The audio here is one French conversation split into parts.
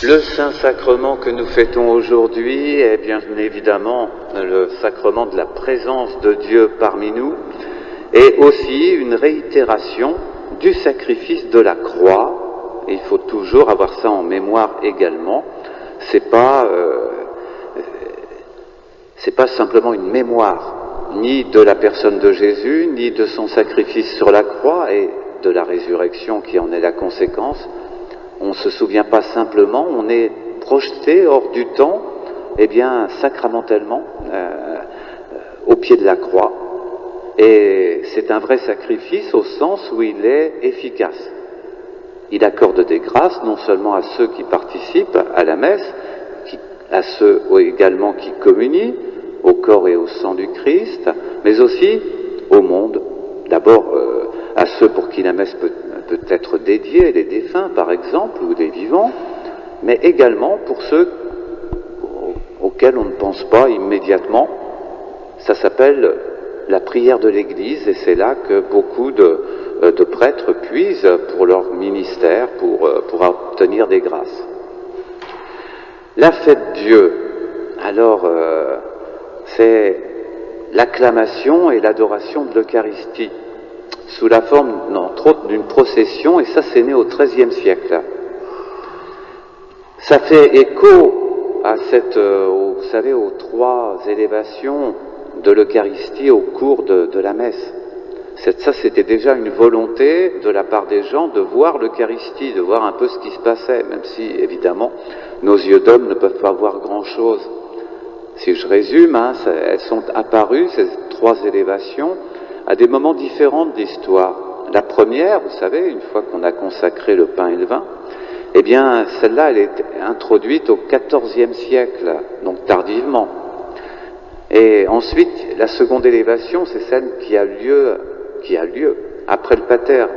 Le Saint-Sacrement que nous fêtons aujourd'hui est bien évidemment le sacrement de la présence de Dieu parmi nous et aussi une réitération du sacrifice de la croix. Et il faut toujours avoir ça en mémoire également. C'est pas simplement une mémoire ni de la personne de Jésus, ni de son sacrifice sur la croix et de la résurrection qui en est la conséquence. On ne se souvient pas simplement, on est projeté hors du temps, sacramentellement, au pied de la croix. Et c'est un vrai sacrifice au sens où il est efficace. Il accorde des grâces non seulement à ceux qui participent à la messe, à ceux également qui communient au corps et au sang du Christ, mais aussi au monde. D'abord à ceux pour qui la messe peut être dédiée, les défunts par exemple, ou des vivants, mais également pour ceux auxquels on ne pense pas immédiatement. Ça s'appelle la prière de l'Église, et c'est là que beaucoup de prêtres puisent pour leur ministère, pour obtenir des grâces. La fête Dieu, alors c'est l'acclamation et l'adoration de l'Eucharistie, sous la forme, entre autres, d'une procession, et ça c'est né au XIIIe siècle. Ça fait écho à vous savez, aux 3 élévations de l'Eucharistie au cours de la messe. Ça c'était déjà une volonté de la part des gens de voir l'Eucharistie, de voir un peu ce qui se passait, même si évidemment nos yeux d'homme ne peuvent pas voir grand-chose. Si je résume, elles sont apparues, ces 3 élévations, à des moments différents de l'histoire. La première, vous savez, une fois qu'on a consacré le pain et le vin, celle-là, elle est introduite au XIVe siècle, donc tardivement. Et ensuite, la seconde élévation, c'est celle qui a lieu après le pater.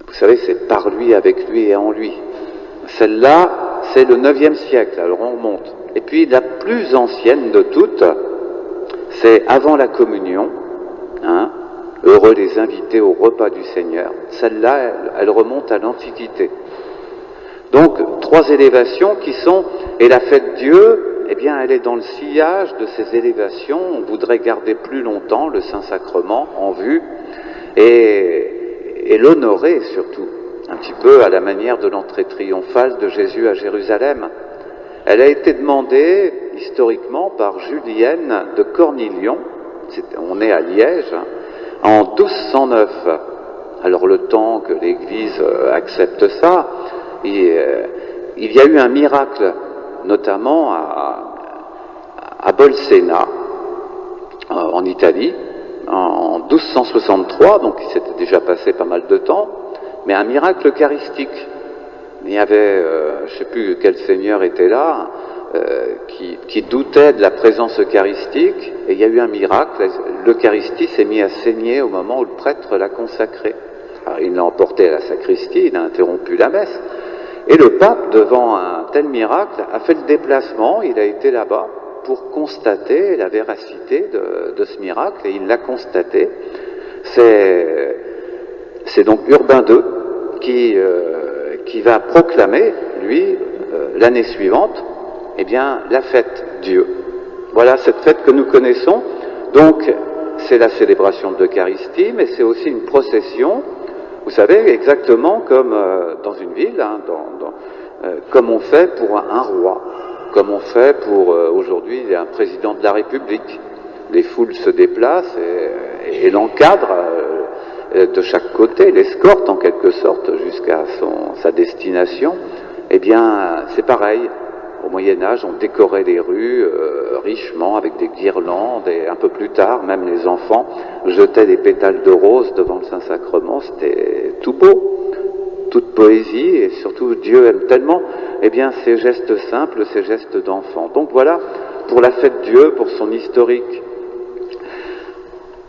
Vous savez, c'est par lui, avec lui et en lui. Celle-là, c'est le IXe siècle, alors on remonte. Et puis la plus ancienne de toutes, c'est avant la communion, heureux les invités au repas du Seigneur. Celle-là, elle remonte à l'Antiquité. Donc, 3 élévations qui sont, et la fête Dieu, elle est dans le sillage de ces élévations. On voudrait garder plus longtemps le Saint-Sacrement en vue et l'honorer surtout, un petit peu à la manière de l'entrée triomphale de Jésus à Jérusalem. Elle a été demandée historiquement par Julienne de Cornilion, on est à Liège, en 1209. Alors le temps que l'Église accepte ça, il y a eu un miracle, notamment à Bolsena, en Italie, en 1263, donc il s'était déjà passé pas mal de temps, mais un miracle eucharistique. Il y avait, je ne sais plus quel seigneur était là, qui doutait de la présence eucharistique, et il y a eu un miracle. L'Eucharistie s'est mise à saigner au moment où le prêtre l'a consacrée. Alors, il l'a emporté à la sacristie, il a interrompu la messe, et le pape, devant un tel miracle, a fait le déplacement. Il a été là-bas pour constater la véracité de ce miracle, et il l'a constaté. C'est donc Urbain II qui va proclamer, lui, l'année suivante, la fête Dieu. Voilà cette fête que nous connaissons. Donc, c'est la célébration de l'Eucharistie, mais c'est aussi une procession, vous savez, exactement comme dans une ville, comme on fait pour un roi, comme on fait pour aujourd'hui un président de la République. Les foules se déplacent et l'encadrent de chaque côté, l'escorte en quelque sorte jusqu'à sa destination. C'est pareil. Au Moyen-Âge, on décorait les rues richement avec des guirlandes, et un peu plus tard, même les enfants jetaient des pétales de rose devant le Saint-Sacrement. C'était tout beau, toute poésie, et surtout Dieu aime tellement ces gestes simples, ces gestes d'enfant. Donc voilà pour la fête Dieu, pour son historique.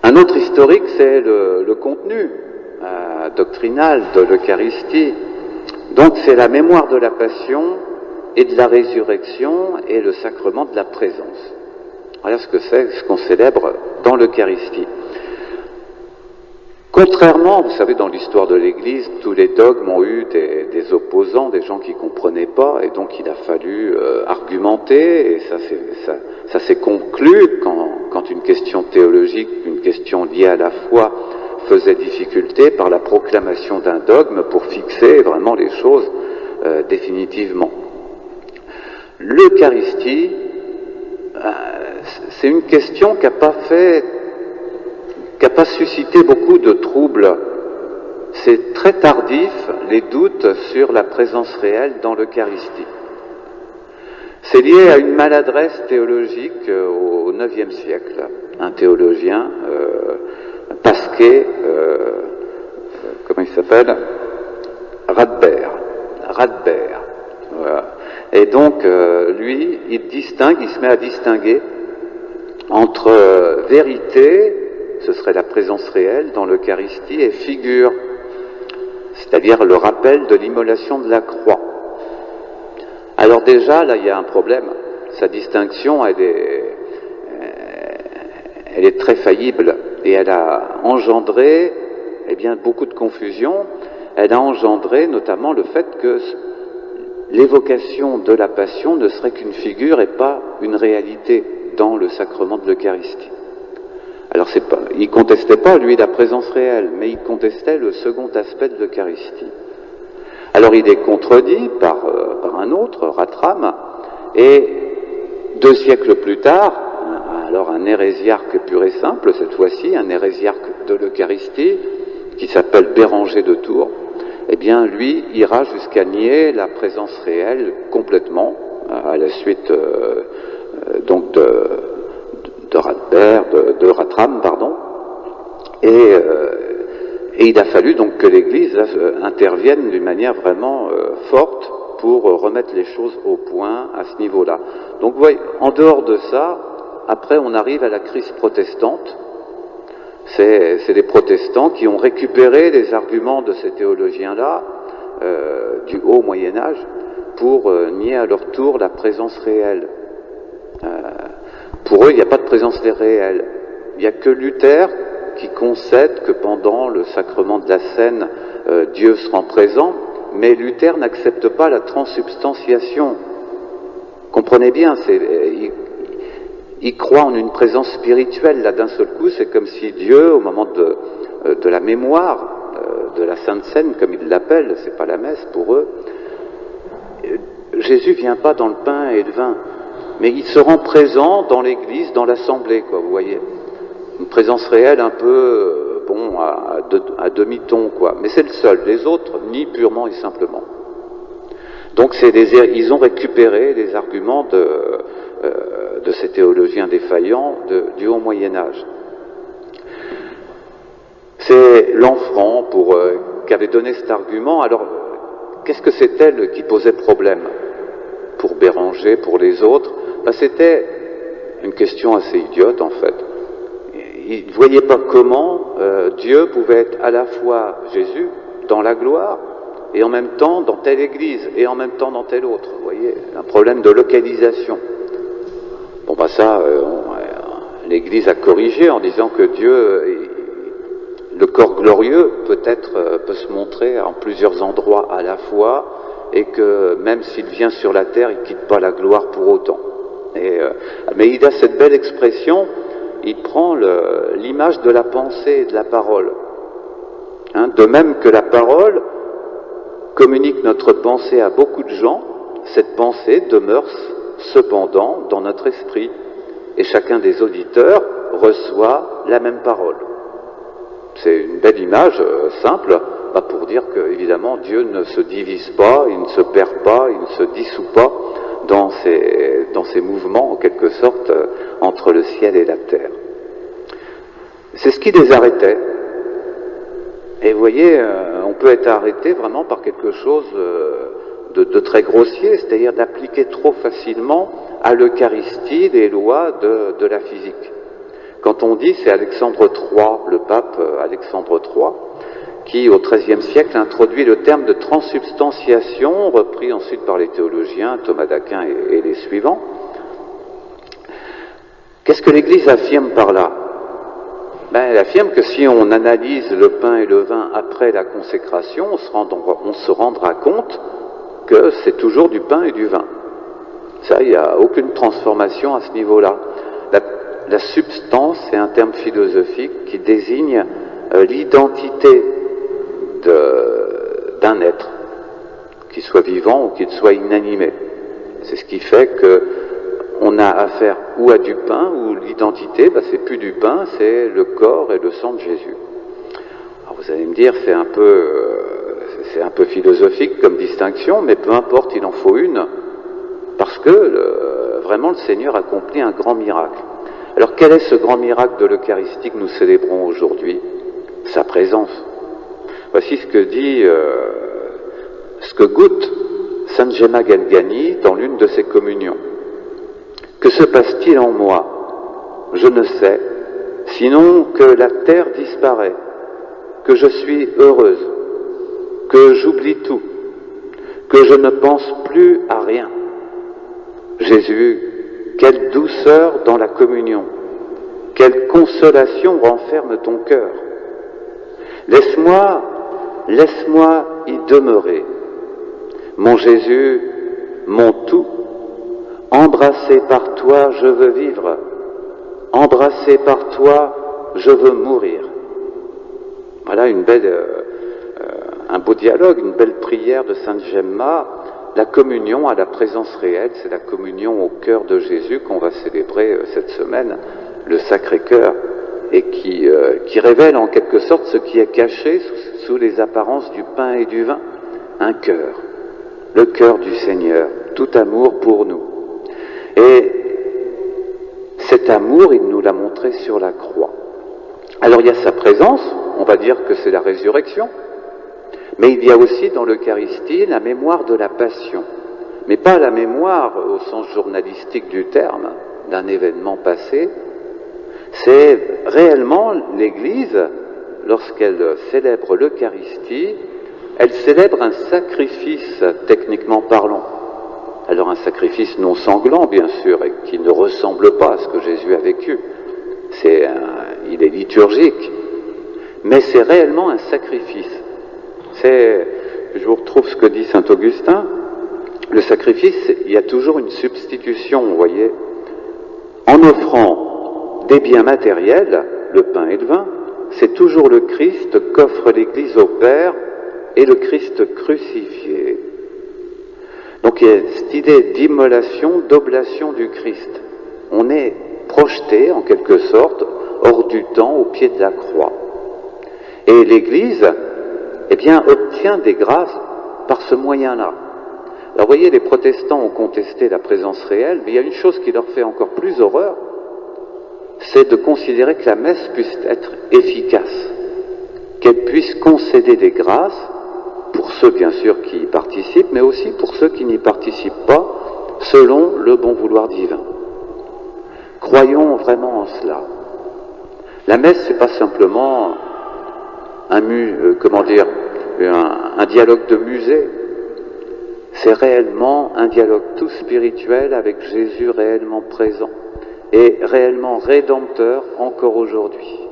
Un autre historique, c'est le contenu doctrinal de l'Eucharistie. Donc c'est la mémoire de la Passion et de la résurrection et le sacrement de la présence. Voilà ce que c'est, ce qu'on célèbre dans l'Eucharistie. Contrairement, vous savez, dans l'histoire de l'Église, tous les dogmes ont eu des opposants, des gens qui ne comprenaient pas, et donc il a fallu argumenter, et ça s'est conclu quand une question théologique, une question liée à la foi, faisait difficulté par la proclamation d'un dogme pour fixer vraiment les choses définitivement. L'Eucharistie, c'est une question qui n'a pas suscité beaucoup de troubles. C'est très tardif, les doutes sur la présence réelle dans l'Eucharistie. C'est lié à une maladresse théologique au IXe siècle. Un théologien, Pasquet, comment il s'appelle? Radbert. Voilà. Et donc, lui, il se met à distinguer entre vérité, ce serait la présence réelle dans l'Eucharistie, et figure, c'est-à-dire le rappel de l'immolation de la croix. Alors déjà, là, il y a un problème. Sa distinction, elle est très faillible, et elle a engendré, beaucoup de confusion. Elle a engendré notamment le fait que l'évocation de la Passion ne serait qu'une figure et pas une réalité dans le sacrement de l'Eucharistie. Alors il contestait pas, lui, la présence réelle, mais il contestait le second aspect de l'Eucharistie. Alors il est contredit par un autre, Ratram, et 2 siècles plus tard, alors un hérésiarque pur et simple, cette fois-ci, un hérésiarque de l'Eucharistie, qui s'appelle Béranger de Tours, lui ira jusqu'à nier la présence réelle complètement, à la suite donc de Ratram, et il a fallu donc que l'Église intervienne d'une manière vraiment forte pour remettre les choses au point à ce niveau-là. Donc vous voyez, en dehors de ça, après on arrive à la crise protestante. C'est les protestants qui ont récupéré les arguments de ces théologiens-là, du haut Moyen-Âge, pour nier à leur tour la présence réelle. Pour eux, il n'y a pas de présence réelle. Il n'y a que Luther qui concède que pendant le sacrement de la Seine, Dieu se rend présent, mais Luther n'accepte pas la transsubstantiation. Comprenez bien, il croit en une présence spirituelle. Là, d'un seul coup, c'est comme si Dieu, au moment de la mémoire, de la Sainte Seine, comme ils l'appellent, c'est pas la messe pour eux, Jésus vient pas dans le pain et le vin, mais il se rend présent dans l'église, dans l'assemblée, quoi, vous voyez. Une présence réelle un peu, à demi-ton, quoi. Mais c'est le seul. Les autres nient purement et simplement. Donc ils ont récupéré les arguments de ces théologiens défaillants du haut Moyen-Âge. C'est Lanfranc qui avait donné cet argument. Alors, qu'est-ce que c'était qui posait problème pour Béranger, pour les autres? C'était une question assez idiote, en fait. Il ne voyait pas comment Dieu pouvait être à la fois Jésus, dans la gloire, et en même temps dans telle église, et en même temps dans telle autre. Vous voyez, un problème de localisation. L'Église a corrigé en disant que Dieu, le corps glorieux, peut se montrer en plusieurs endroits à la fois, et que même s'il vient sur la terre, il ne quitte pas la gloire pour autant. Mais il a cette belle expression, il prend l'image de la pensée et de la parole. De même que la parole communique notre pensée à beaucoup de gens, cette pensée demeure cependant dans notre esprit, et chacun des auditeurs reçoit la même parole. C'est une belle image simple pour dire que évidemment Dieu ne se divise pas, il ne se perd pas, il ne se dissout pas dans ses mouvements en quelque sorte entre le ciel et la terre. C'est ce qui les arrêtait. Et vous voyez, on peut être arrêté vraiment par quelque chose de très grossier, c'est-à-dire d'appliquer trop facilement à l'Eucharistie les lois de la physique. Quand on dit, c'est Alexandre III, le pape Alexandre III, qui au XIIIe siècle introduit le terme de transsubstantiation, repris ensuite par les théologiens, Thomas d'Aquin et les suivants. Qu'est-ce que l'Église affirme par là? Elle affirme que si on analyse le pain et le vin après la consécration, on se rendra compte que c'est toujours du pain et du vin. Ça, il n'y a aucune transformation à ce niveau-là. La substance est un terme philosophique qui désigne l'identité d'un être, qu'il soit vivant ou qu'il soit inanimé. C'est ce qui fait qu'on a affaire ou à du pain, ou l'identité, c'est plus du pain, c'est le corps et le sang de Jésus. Alors vous allez me dire, c'est un peu philosophique comme distinction, mais peu importe, il en faut une, parce que vraiment le Seigneur accomplit un grand miracle. Alors quel est ce grand miracle de l'Eucharistie que nous célébrons aujourd'hui? Sa présence. Voici ce que goûte Sainte Gemma Galgani dans l'une de ses communions. Que se passe-t-il en moi? Je ne sais, sinon que la terre disparaît, que je suis heureuse, que j'oublie tout, que je ne pense plus à rien. Jésus, quelle douceur dans la communion, quelle consolation renferme ton cœur. Laisse-moi y demeurer. Mon Jésus, mon tout, embrassé par toi, je veux vivre. Embrassé par toi, je veux mourir. Voilà un beau dialogue, une belle prière de Sainte Gemma. La communion à la présence réelle, c'est la communion au cœur de Jésus qu'on va célébrer cette semaine, le Sacré-Cœur, et qui révèle en quelque sorte ce qui est caché sous les apparences du pain et du vin. Un cœur, le cœur du Seigneur, tout amour pour nous. Et cet amour, il nous l'a montré sur la croix. Alors il y a sa présence, on va dire que c'est la résurrection, mais il y a aussi dans l'Eucharistie la mémoire de la Passion, mais pas la mémoire au sens journalistique du terme, d'un événement passé. C'est réellement l'Église, lorsqu'elle célèbre l'Eucharistie, elle célèbre un sacrifice, techniquement parlant. Alors un sacrifice non sanglant, bien sûr, et qui ne ressemble pas à ce que Jésus a vécu. Il est liturgique, mais c'est réellement un sacrifice. Je vous retrouve ce que dit saint Augustin, le sacrifice, il y a toujours une substitution, vous voyez. En offrant des biens matériels, le pain et le vin, c'est toujours le Christ qu'offre l'Église au Père et le Christ crucifié. Donc il y a cette idée d'immolation, d'oblation du Christ. On est projeté, en quelque sorte, hors du temps, au pied de la croix. Et l'Église, obtient des grâces par ce moyen-là. Alors vous voyez, les protestants ont contesté la présence réelle, mais il y a une chose qui leur fait encore plus horreur, c'est de considérer que la messe puisse être efficace, qu'elle puisse concéder des grâces pour ceux, bien sûr, qui y participent, mais aussi pour ceux qui n'y participent pas, selon le bon vouloir divin. Croyons vraiment en cela. La messe, c'est pas simplement un dialogue de musée. C'est réellement un dialogue tout spirituel avec Jésus réellement présent et réellement rédempteur encore aujourd'hui.